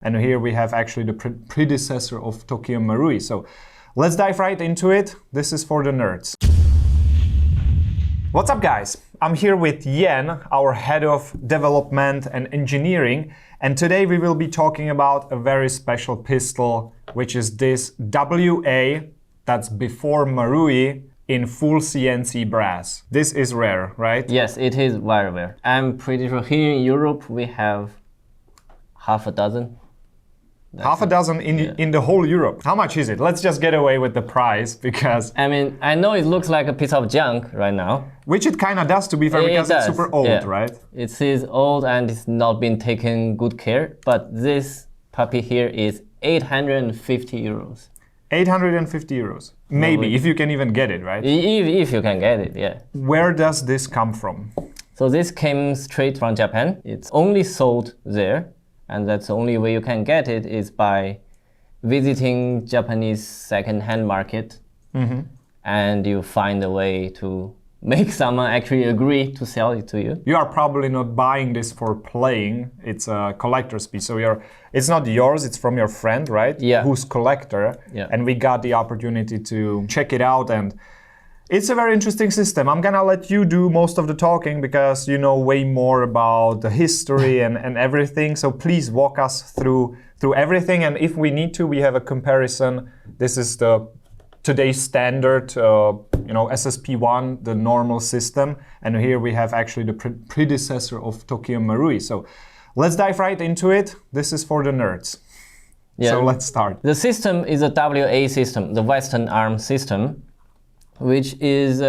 And here we have actually the predecessor of Tokyo Marui. So let's dive right into it. This is for the nerds. What's up, guys? I'm here with Yan, our head of development and engineering. And today we will be talking about a very special pistol, which is this WA, that's before Marui, in full CNC brass. This is rare, right? Yes, it is very rare. I'm pretty sure here in Europe we have half a dozen. Half a dozen in the whole Europe. How much is it? Let's just get away with the price because... I mean, I know it looks like a piece of junk right now. Which it kind of does, to be fair, because it's super old, right? It is old and it's not been taken good care. But this puppy here is 850 euros. 850 euros. Maybe, if you can even get it, right? If you can get it, yeah. Where does this come from? So this came straight from Japan. It's only sold there. And that's the only way you can get it is by visiting Japanese second-hand market. And you find a way to make someone actually agree to sell it to you. You are probably not buying this for playing. It's a collector's piece. So it's not yours, it's from your friend, right? Yeah. Who's collector. Yeah. And we got the opportunity to check it out. And it's a very interesting system. I'm gonna let you do most of the talking because you know way more about the history and everything. So please walk us through everything. And if we need to, we have a comparison. This is the today's standard, SSP1, the normal system. And here we have actually the predecessor of Tokyo Marui. So let's dive right into it. This is for the nerds. Yeah. So let's start. The system is a WA system, the Western Arm system, which is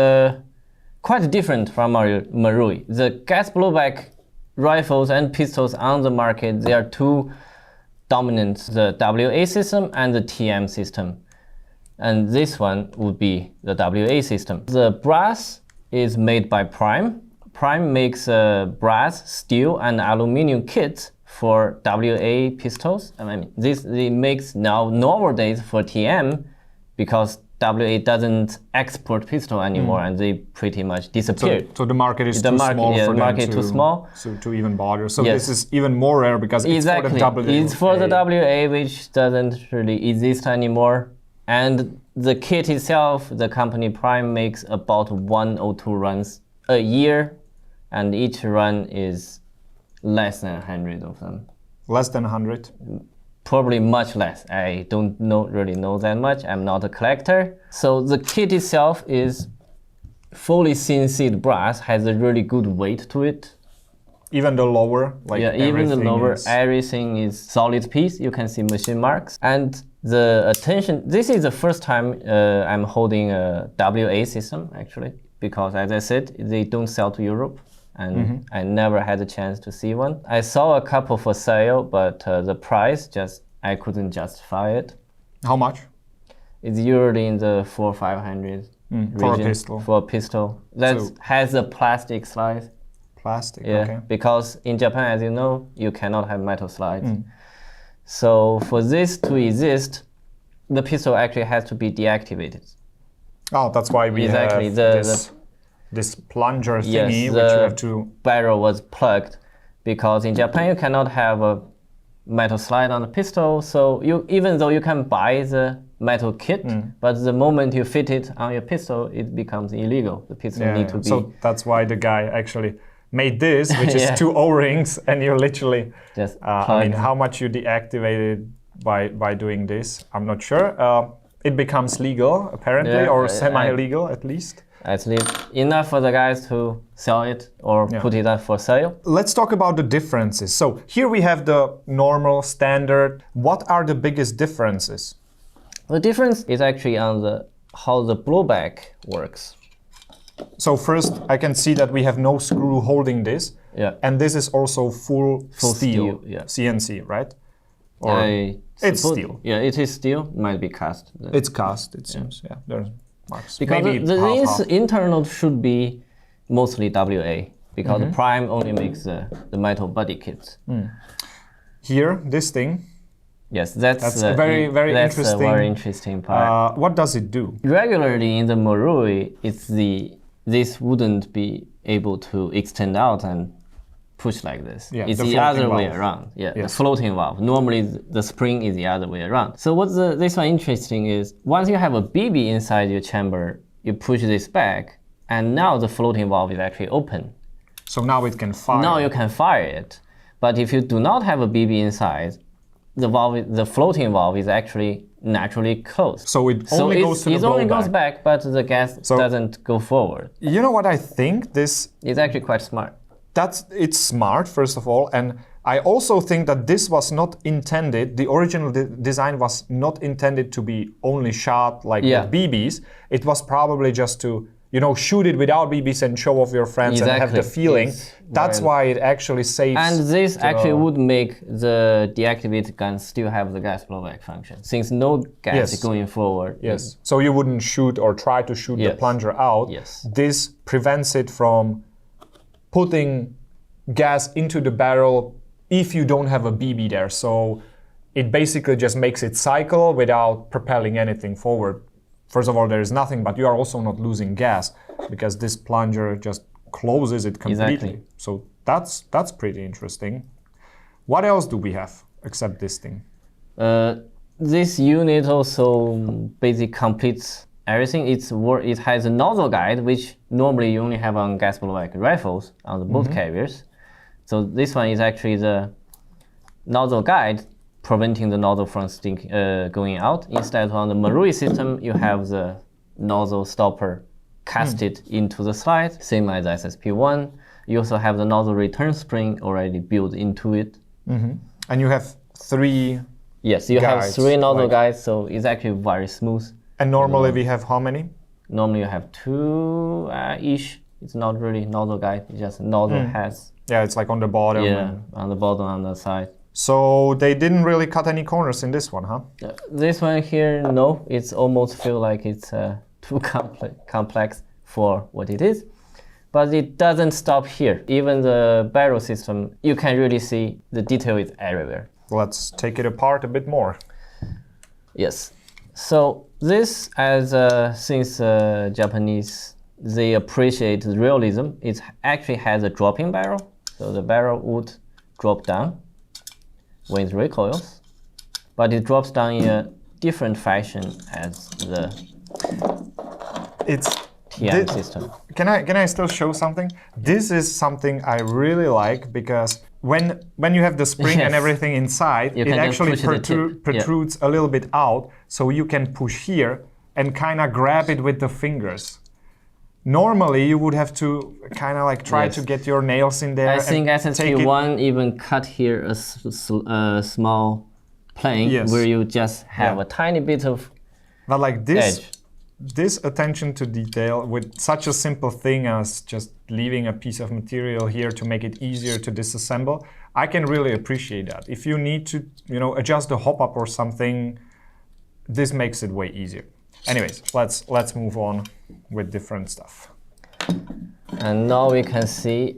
quite different from Marui. The gas blowback rifles and pistols on the market, there are two dominant, the WA system and the TM system. And this one would be the WA system. The brass is made by Prime. Prime makes brass, steel, and aluminum kits for WA pistols. I mean, this it makes now nowadays for TM because WA doesn't export pistol anymore, and they pretty much disappeared. So the market is too small for them to even bother. So this is even more rare because it's for the WA. It's for the WA, which doesn't really exist anymore. And the kit itself, the company Prime makes about 1 or 2 runs a year, and each run is less than 100 of them. Less than 100? Probably much less. I don't really know that much. I'm not a collector. So the kit itself is fully CNC'd brass, has a really good weight to it. Even the lower? Even the lower, everything is solid piece. You can see machine marks. And the attention, this is the first time I'm holding a WA system, actually, because as I said, they don't sell to Europe. And I never had a chance to see one. I saw a couple for sale, but the price I couldn't justify it. How much? It's usually in the 400 or 500 region for a pistol. For a pistol that has a plastic slide. Plastic, yeah, okay. Because in Japan, as you know, you cannot have metal slides. So for this to exist, the pistol actually has to be deactivated. Oh, that's why we have this plunger thingy, which you have to... barrel was plugged, because in Japan you cannot have a metal slide on the pistol, so even though you can buy the metal kit, but the moment you fit it on your pistol, it becomes illegal. The pistol needs to be... So that's why the guy actually made this, which is 2 O-rings, and you literally... just I mean, how much you deactivated by doing this, I'm not sure. It becomes legal, apparently, or semi-legal at least. At least enough for the guys to sell it or put it up for sale. Let's talk about the differences. So here we have the normal standard. What are the biggest differences? The difference is actually on how the blowback works. So first, I can see that we have no screw holding this. Yeah. And this is also full steel, CNC, right? Or it's steel. Yeah, it is steel. Might be cast. It's cast, it seems. Yeah, there's marks. Because maybe the internal should be mostly WA, because the Prime only makes the metal body kits. Here, this thing. Yes, that's a very interesting. A very interesting part. What does it do? Regularly in the Marui, this wouldn't be able to extend out and push like this. Yeah, it's the the other floating way valve. around. Yeah, the Yes. floating valve. Normally the spring is the other way around. So what's this one interesting is once you have a BB inside your chamber, you push this back, and now the floating valve is actually open. So now it can fire. Now you can fire it. But if you do not have a BB inside, the floating valve is actually naturally closed. So it only goes to the it only goes blowback. back, but the gas doesn't go forward. You know what I think? It's actually quite smart. It's smart, first of all, and I also think that this was not intended, the original design was not intended to be only shot like with BBs. It was probably just to, shoot it without BBs and show off your friends and have the feeling. That's why it actually saves. And this actually would make the deactivated gun still have the gas blowback function, since no gas is going forward. Yes. So you wouldn't shoot or try to shoot the plunger out. Yes. This prevents it from putting gas into the barrel if you don't have a BB there. So it basically just makes it cycle without propelling anything forward. First of all, there is nothing, but you are also not losing gas because this plunger just closes it completely. Exactly. So that's pretty interesting. What else do we have except this thing? This unit also basically completes everything. It has a nozzle guide, which normally you only have on gas blowback rifles on the bolt carriers. So this one is actually the nozzle guide, preventing the nozzle from going out. Instead, on the Marui system, you have the nozzle stopper casted into the slide, same as SSP1. You also have the nozzle return spring already built into it. And you have 3 Yes, you have guides, 3 nozzle guides, so it's actually very smooth. And normally we have how many? Normally you have 2-ish. It's not really nozzle guide, it's just nozzle heads. Yeah, it's like on the bottom. Yeah, on the bottom, on the side. So they didn't really cut any corners in this one, huh? This one here, no. It's almost feel like it's too complex for what it is. But it doesn't stop here. Even the barrel system, you can really see the detail is everywhere. Let's take it apart a bit more. Yes. So this, since Japanese, they appreciate realism, it actually has a dropping barrel. So the barrel would drop down when it recoils, but it drops down in a different fashion as the TM system. Can I still show something? This is something I really like because when you have the spring and everything inside, it actually protrudes a little bit out, so you can push here and kind of grab it with the fingers. Normally, you would have to kind of like try to get your nails in there. I think SSP1 even cut here a small plane where you just have a tiny bit of but like this, edge. This attention to detail with such a simple thing as just leaving a piece of material here to make it easier to disassemble, I can really appreciate that. If you need to, adjust the hop-up or something, this makes it way easier. Anyways, let's move on with different stuff. And now we can see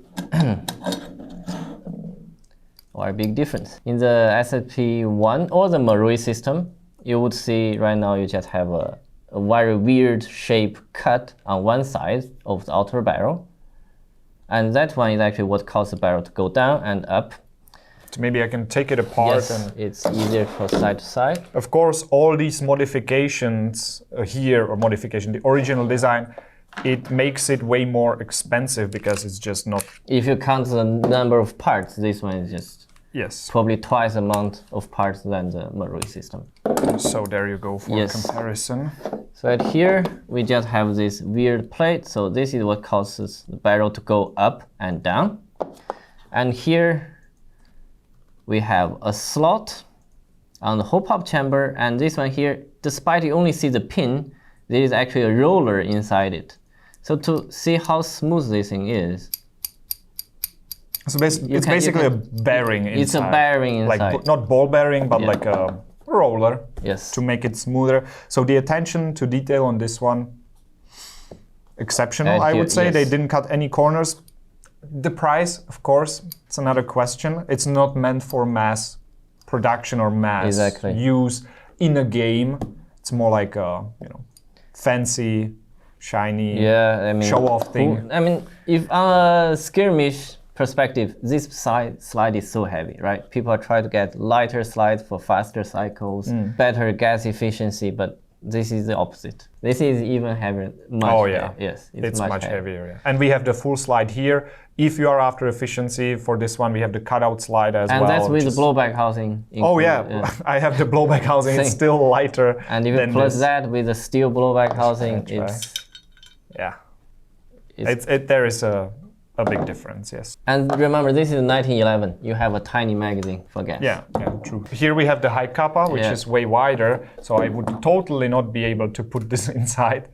a big difference. In the SSP1 or the Marui system, you would see right now you just have a very weird shape cut on one side of the outer barrel. And that one is actually what caused the barrel to go down and up. So maybe I can take it apart. Yes, and it's easier for side to side. Of course, all these modifications here, or the original design, it makes it way more expensive because it's just not... If you count the number of parts, this one is just probably twice the amount of parts than the Marui system. So there you go for comparison. So right here, we just have this weird plate. So this is what causes the barrel to go up and down. And here, we have a slot on the hop-up chamber, and this one here, despite you only see the pin, there is actually a roller inside it. So to see how smooth this thing is, so it's basically a bearing inside. It's a bearing inside. Like not ball bearing, but like a roller to make it smoother. So the attention to detail on this one, exceptional, I would say. They didn't cut any corners. The price, of course, it's another question. It's not meant for mass production or mass use in a game. It's more like a fancy, shiny, show-off thing. If on a skirmish perspective, this slide is so heavy, right? People are trying to get lighter slides for faster cycles, better gas efficiency, but this is the opposite. This is even heavier. Yes, it's much heavier. Yeah. And we have the full slide here. If you are after efficiency, for this one we have the cutout slide as well. And that's with the blowback housing. I have the blowback housing. It's still lighter. And if you plus that with the steel blowback housing, there is a big difference, yes. And remember, this is 1911. You have a tiny magazine for gas. Yeah, true. Here we have the high kappa, which is way wider, so I would totally not be able to put this inside.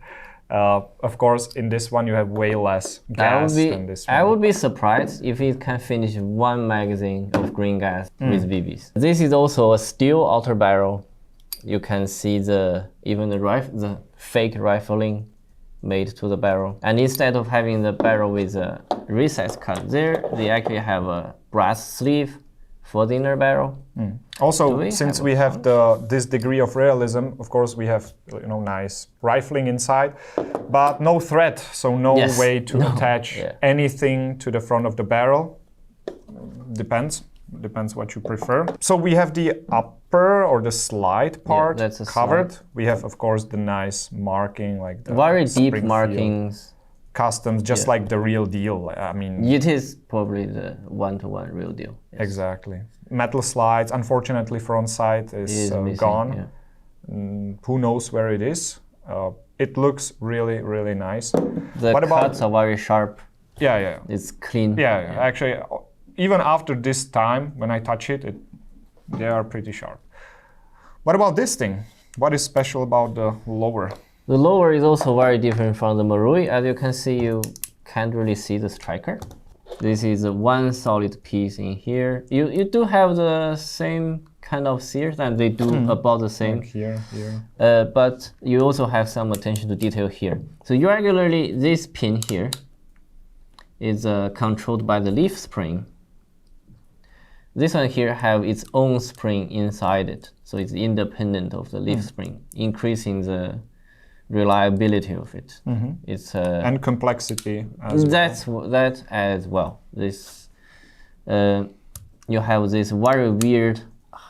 Of course, in this one you have way less gas than this one. I would be surprised if it can finish one magazine of green gas with BBs. This is also a steel outer barrel. You can see the fake rifling made to the barrel. And instead of having the barrel with a recess cut there, they actually have a brass sleeve for the inner barrel. Also, since we have this degree of realism, of course we have nice rifling inside, but no thread, so no way to attach anything to the front of the barrel. Depends what you prefer. So we have the upper or the slide part covered. We have, of course, the nice marking, like the very deep markings. Customs, just like the real deal. I mean, it is probably the one-to-one real deal. Yes. Exactly. Metal slides, unfortunately, front side is gone. Yeah. Who knows where it is? It looks really, really nice. The cuts are very sharp. Yeah. It's clean. Yeah. Actually, even after this time, when I touch it, they are pretty sharp. What about this thing? What is special about the lower? The lower is also very different from the Marui. As you can see, you can't really see the striker. This is one solid piece in here. You do have the same kind of sears, and they do about the same. Like here. But you also have some attention to detail here. So regularly, this pin here is controlled by the leaf spring. This one here have its own spring inside it, so it's independent of the leaf spring, increasing the reliability of it. It's and complexity as that as well. This you have this very weird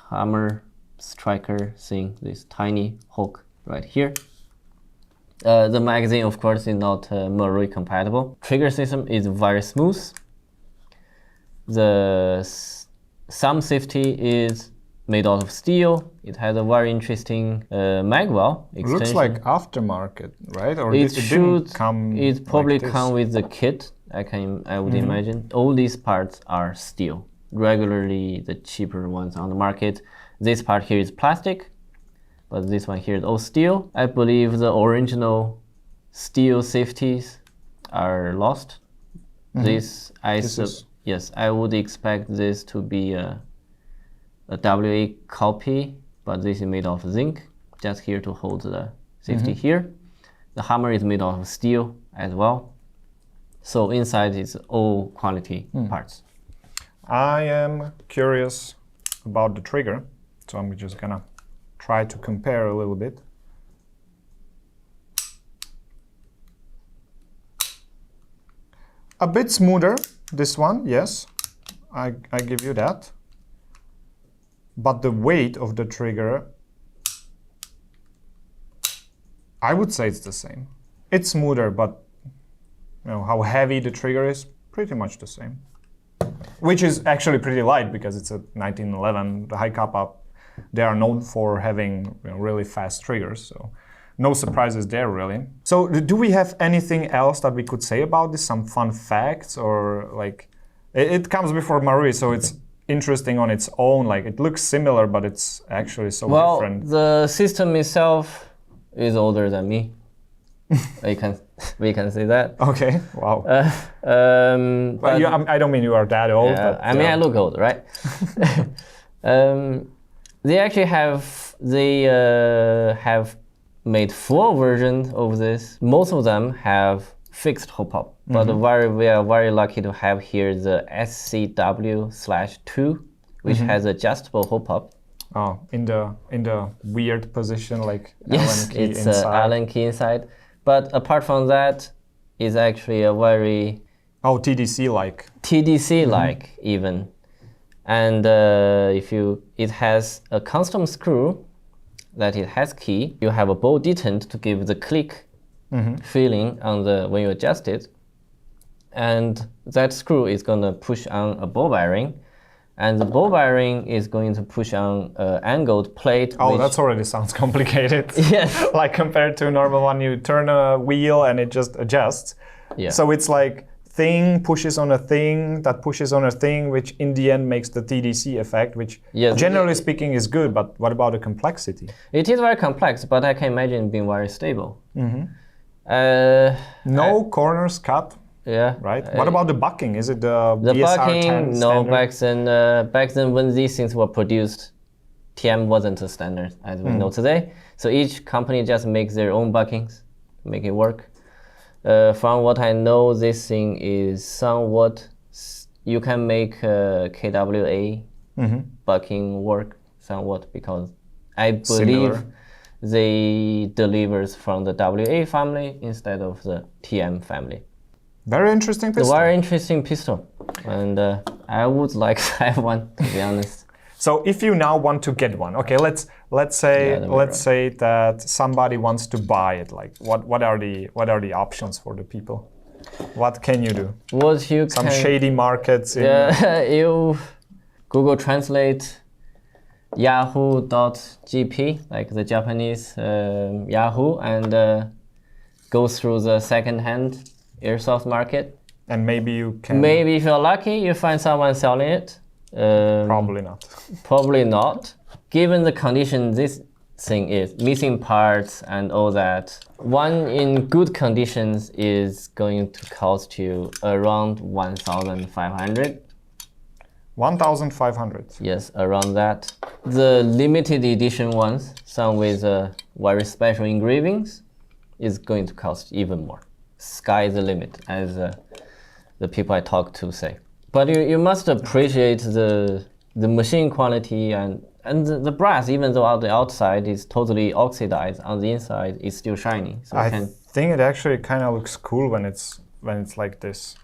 hammer striker thing, this tiny hook right here. The magazine, of course, is not Marui compatible. Trigger system is very smooth. Some safety is made out of steel. It has a very interesting mag well extension. Looks like aftermarket, right? Or it didn't come. It probably like come with the kit. I would imagine. All these parts are steel. Regularly, the cheaper ones on the market. This part here is plastic, but this one here is all steel. I believe the original steel safeties are lost. Yes, I would expect this to be a WA copy, but this is made of zinc, just here to hold the safety here. The hammer is made of steel as well. So inside is all quality parts. I am curious about the trigger, so I'm just gonna try to compare a little bit. A bit smoother, this one, yes, I give you that. But the weight of the trigger, I would say it's the same. It's smoother, but how heavy the trigger is, pretty much the same. Which is actually pretty light because it's a 1911. The high kappa, they are known for having really fast triggers, so no surprises there really. So do we have anything else that we could say about this? Some fun facts, or like it comes before Marui, so it's interesting on its own. Like it looks similar, but it's actually so different. Well, the system itself is older than me. we can say that. Okay. Wow. But I don't mean you are that old. Yeah, but, I mean I look old, right? They actually have made 4 versions of this. Most of them have fixed hop-up, but we are very lucky to have here the SCW/2, which has adjustable hop-up. Oh, in the weird position, like yes, Allen key it's inside. Allen key inside. But apart from that, it's actually a very Oh, TDC-like. TDC-like even. And it has a custom screw that it has key. You have a ball detent to give the click feeling on when you adjust it. And that screw is going to push on a ball bearing. And the ball bearing is going to push on an angled plate. Oh, that already sounds complicated. Yes. Like compared to a normal one, you turn a wheel and it just adjusts. Yeah. So it's like thing pushes on a thing that pushes on a thing, which in the end makes the TDC effect, which generally speaking is good. But what about the complexity? It is very complex, but I can imagine it being very stable. No corners cut. Yeah. Right. What about the bucking? Is it the BSR bucking? 10 No, standard? back then when these things were produced, TM wasn't a standard as we know today. So each company just makes their own buckings to make it work. From what I know, this thing is somewhat, you can make KWA bucking work somewhat, because I believe they delivers from the WA family instead of the TM family. Very interesting pistol. Very interesting pistol, and I would like to have one, to be honest. So if you now want to get one, okay, let's say that somebody wants to buy it. Like, what are the options for the people? What can you do? Some shady markets. You Google Translate yahoo.gp, like the Japanese Yahoo, and go through the second-hand airsoft market. And maybe you can... Maybe if you're lucky, you find someone selling it. Probably not. Probably not. Given the condition this thing is, missing parts and all that, one in good conditions is going to cost you around 1,500. 1,500? Yes, around that. The limited edition ones, some with very special engravings, is going to cost even more. Sky is the limit, as the people I talk to say. But you must appreciate the machine quality and the brass, even though on the outside is totally oxidized, on the inside it's still shiny. So I think it actually kind of looks cool when it's like this.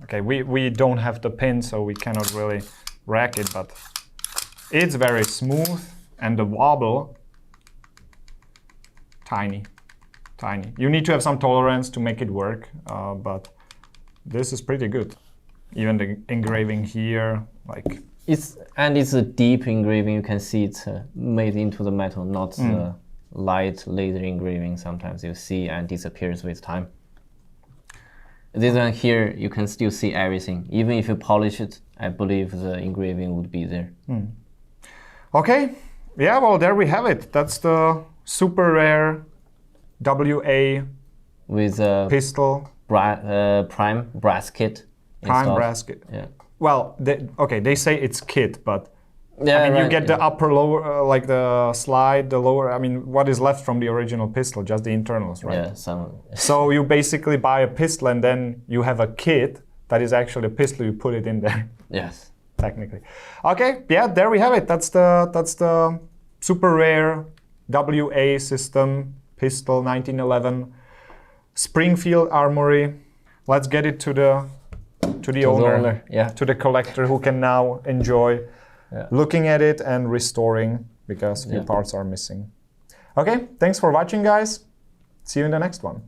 Okay, we don't have the pin, so we cannot really rack it, but it's very smooth, and the wobble, tiny. You need to have some tolerance to make it work, but this is pretty good. Even the engraving here, like... It's a deep engraving. You can see it's made into the metal, not the light laser engraving sometimes you see and disappears with time. This one here, you can still see everything. Even if you polish it, I believe the engraving would be there. Okay, yeah, well, there we have it. That's the super rare WA with a pistol. Prime brass kit. Prime brass kit. Yeah. Well, they say it's kit, but I mean, you get the upper, lower, like the slide, the lower. I mean, what is left from the original pistol? Just the internals, right? Yeah, So you basically buy a pistol, and then you have a kit that is actually a pistol. You put it in there. Yes. Technically. Okay. Yeah. There we have it. That's the super rare WA system pistol 1911 Springfield Armory. Let's get it to the owner, to the collector, who can now enjoy looking at it and restoring, because few parts are missing. Okay, thanks for watching, guys. See you in the next one.